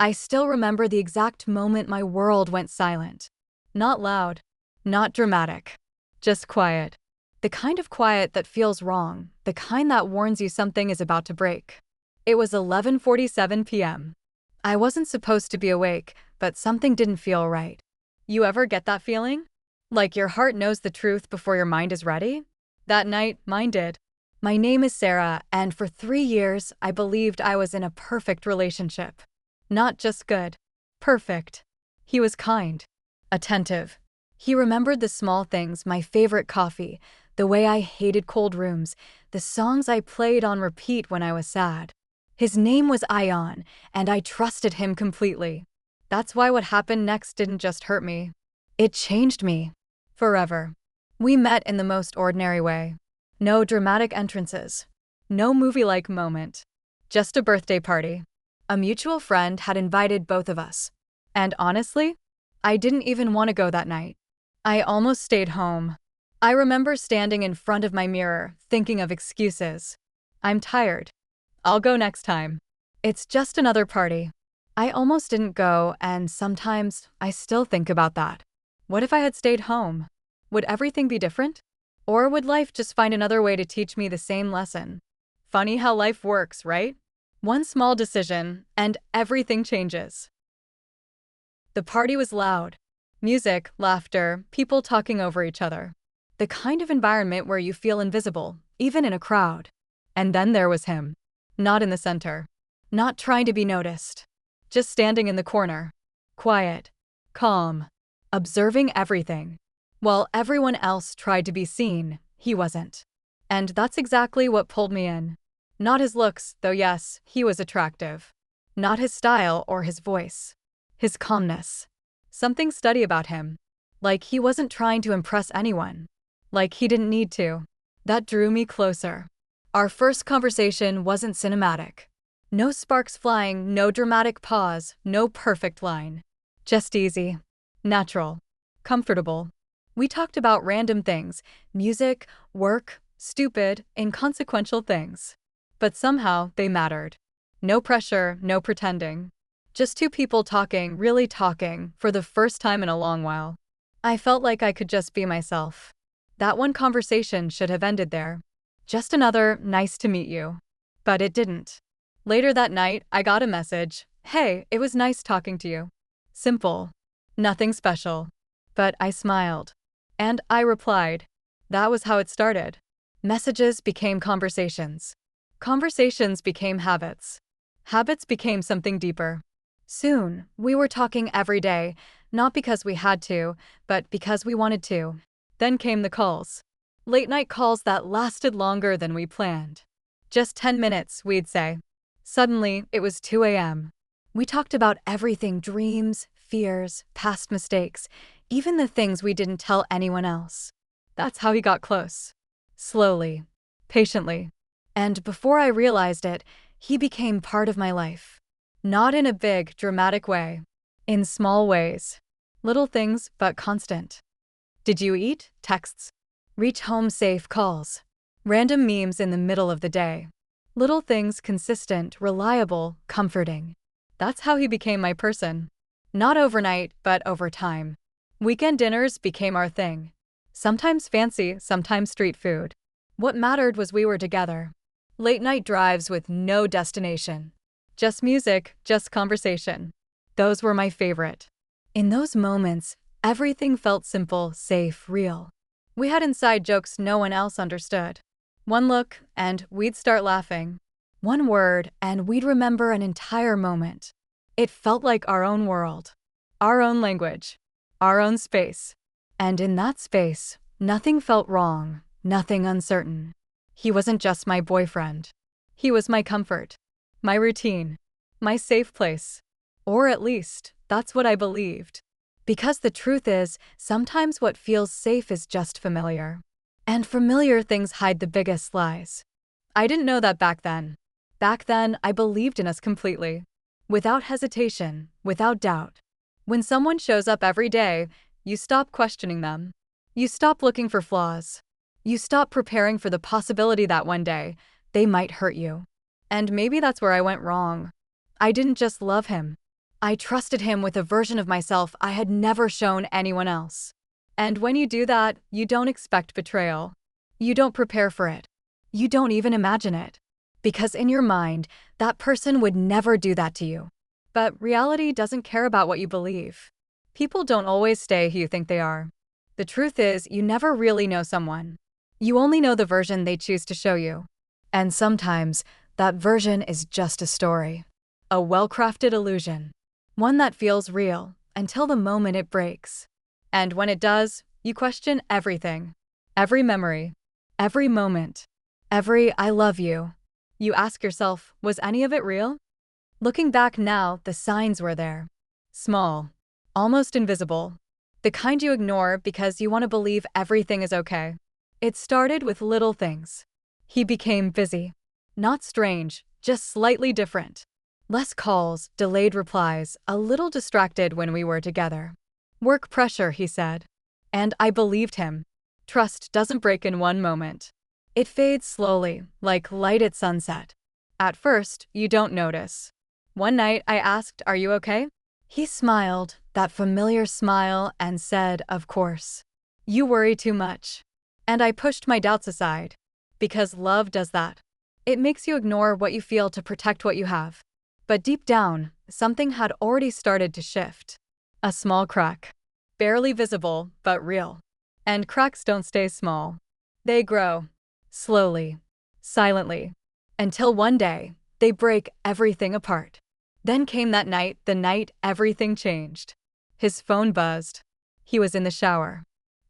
I still remember the exact moment my world went silent. Not loud, not dramatic, just quiet. The kind of quiet that feels wrong, the kind that warns you something is about to break. It was 11:47 p.m. I wasn't supposed to be awake, but something didn't feel right. You ever get that feeling? Like your heart knows the truth before your mind is ready? That night, mine did. My name is Sarah, and for 3 years, I believed I was in a perfect relationship. Not just good. Perfect. He was kind. Attentive. He remembered the small things, my favorite coffee, the way I hated cold rooms, the songs I played on repeat when I was sad. His name was Ion, and I trusted him completely. That's why what happened next didn't just hurt me. It changed me. Forever. We met in the most ordinary way. No dramatic entrances. No movie-like moment. Just a birthday party. A mutual friend had invited both of us. And honestly, I didn't even want to go that night. I almost stayed home. I remember standing in front of my mirror, thinking of excuses. I'm tired. I'll go next time. It's just another party. I almost didn't go, and sometimes I still think about that. What if I had stayed home? Would everything be different? Or would life just find another way to teach me the same lesson? Funny how life works, right? One small decision, and everything changes. The party was loud. Music, laughter, people talking over each other. The kind of environment where you feel invisible, even in a crowd. And then there was him. Not in the center. Not trying to be noticed. Just standing in the corner. Quiet. Calm. Observing everything. While everyone else tried to be seen, he wasn't. And that's exactly what pulled me in. Not his looks, though yes, he was attractive. Not his style or his voice. His calmness. Something steady about him. Like he wasn't trying to impress anyone. Like he didn't need to. That drew me closer. Our first conversation wasn't cinematic. No sparks flying, no dramatic pause, no perfect line. Just easy. Natural. Comfortable. We talked about random things, music, work, stupid, inconsequential things. But somehow they mattered. No pressure, no pretending. Just two people talking, really talking, for the first time in a long while. I felt like I could just be myself. That one conversation should have ended there. Just another, nice to meet you. But it didn't. Later that night, I got a message. Hey, it was nice talking to you. Simple. Nothing special. But I smiled. And I replied. That was how it started. Messages became conversations. Conversations became habits. Habits became something deeper. Soon, we were talking every day, not because we had to, but because we wanted to. Then came the calls. Late-night calls that lasted longer than we planned. Just 10 minutes, we'd say. Suddenly, it was 2 a.m. We talked about everything: dreams, fears, past mistakes, even the things we didn't tell anyone else. That's how he got close. Slowly. Patiently. And before I realized it, he became part of my life. Not in a big, dramatic way. In small ways. Little things, but constant. Did you eat? Texts. Reach home safe calls. Random memes in the middle of the day. Little things, consistent, reliable, comforting. That's how he became my person. Not overnight, but over time. Weekend dinners became our thing. Sometimes fancy, sometimes street food. What mattered was we were together. Late-night drives with no destination. Just music, just conversation. Those were my favorite. In those moments, everything felt simple, safe, real. We had inside jokes no one else understood. One look, and we'd start laughing. One word, and we'd remember an entire moment. It felt like our own world. Our own language. Our own space. And in that space, nothing felt wrong, nothing uncertain. He wasn't just my boyfriend. He was my comfort. My routine. My safe place. Or at least, that's what I believed. Because the truth is, sometimes what feels safe is just familiar. And familiar things hide the biggest lies. I didn't know that back then. Back then, I believed in us completely. Without hesitation, without doubt. When someone shows up every day, you stop questioning them. You stop looking for flaws. You stop preparing for the possibility that one day, they might hurt you. And maybe that's where I went wrong. I didn't just love him. I trusted him with a version of myself I had never shown anyone else. And when you do that, you don't expect betrayal. You don't prepare for it. You don't even imagine it. Because in your mind, that person would never do that to you. But reality doesn't care about what you believe. People don't always stay who you think they are. The truth is, you never really know someone. You only know the version they choose to show you. And sometimes, that version is just a story. A well-crafted illusion. One that feels real, until the moment it breaks. And when it does, you question everything. Every memory. Every moment. Every "I love you." You ask yourself, was any of it real? Looking back now, the signs were there. Small. Almost invisible. The kind you ignore because you want to believe everything is okay. It started with little things. He became busy. Not strange, just slightly different. Less calls, delayed replies, a little distracted when we were together. Work pressure, he said. And I believed him. Trust doesn't break in one moment. It fades slowly, like light at sunset. At first, you don't notice. One night, I asked, "Are you okay?" He smiled, that familiar smile, and said, "Of course. You worry too much." And I pushed my doubts aside. Because love does that. It makes you ignore what you feel to protect what you have. But deep down, something had already started to shift. A small crack. Barely visible, but real. And cracks don't stay small. They grow. Slowly. Silently. Until one day, they break everything apart. Then came that night, the night everything changed. His phone buzzed. He was in the shower.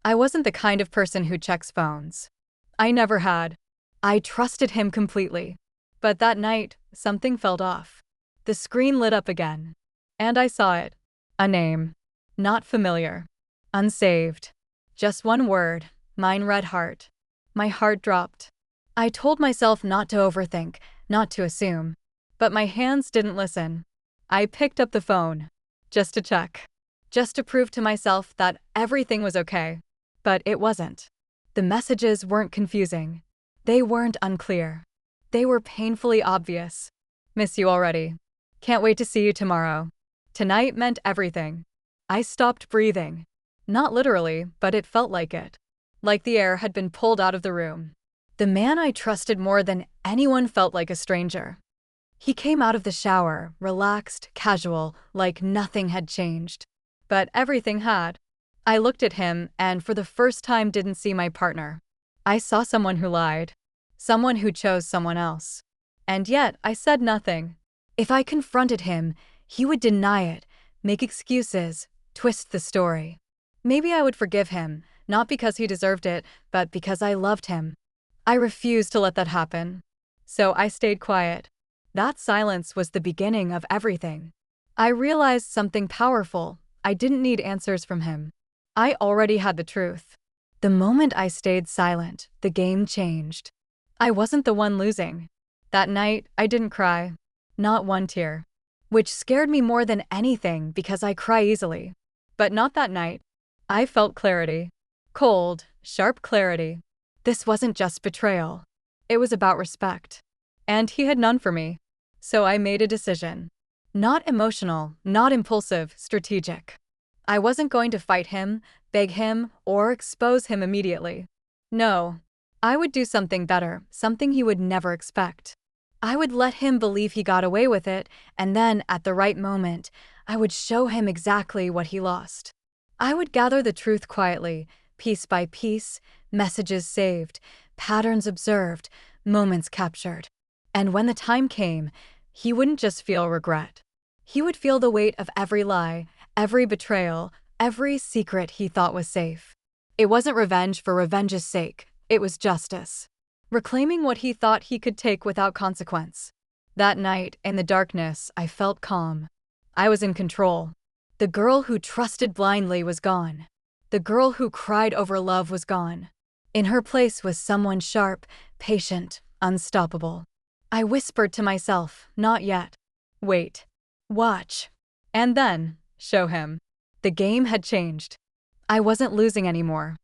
I wasn't the kind of person who checks phones. I never had. I trusted him completely. But that night, something felt off. The screen lit up again. And I saw it. A name. Not familiar. Unsaved. Just one word. Mine read heart. My heart dropped. I told myself not to overthink, not to assume. But my hands didn't listen. I picked up the phone. Just to check. Just to prove to myself that everything was okay. But it wasn't. The messages weren't confusing. They weren't unclear. They were painfully obvious. Miss you already. Can't wait to see you tomorrow. Tonight meant everything. I stopped breathing. Not literally, but it felt like it. Like the air had been pulled out of the room. The man I trusted more than anyone felt like a stranger. He came out of the shower, relaxed, casual, like nothing had changed. But everything had. I looked at him and for the first time didn't see my partner. I saw someone who lied. Someone who chose someone else. And yet, I said nothing. If I confronted him, he would deny it, make excuses, twist the story. Maybe I would forgive him, not because he deserved it, but because I loved him. I refused to let that happen. So I stayed quiet. That silence was the beginning of everything. I realized something powerful. I didn't need answers from him. I already had the truth. The moment I stayed silent, the game changed. I wasn't the one losing. That night, I didn't cry. Not one tear. Which scared me more than anything because I cry easily. But not that night. I felt clarity. Cold, sharp clarity. This wasn't just betrayal. It was about respect. And he had none for me. So I made a decision. Not emotional, not impulsive, strategic. I wasn't going to fight him, beg him, or expose him immediately. No. I would do something better, something he would never expect. I would let him believe he got away with it, and then, at the right moment, I would show him exactly what he lost. I would gather the truth quietly, piece by piece, messages saved, patterns observed, moments captured. And when the time came, he wouldn't just feel regret. He would feel the weight of every lie, every betrayal, every secret he thought was safe. It wasn't revenge for revenge's sake, it was justice. Reclaiming what he thought he could take without consequence. That night, in the darkness, I felt calm. I was in control. The girl who trusted blindly was gone. The girl who cried over love was gone. In her place was someone sharp, patient, unstoppable. I whispered to myself, not yet. Wait. Watch. And then, show him. The game had changed. I wasn't losing anymore.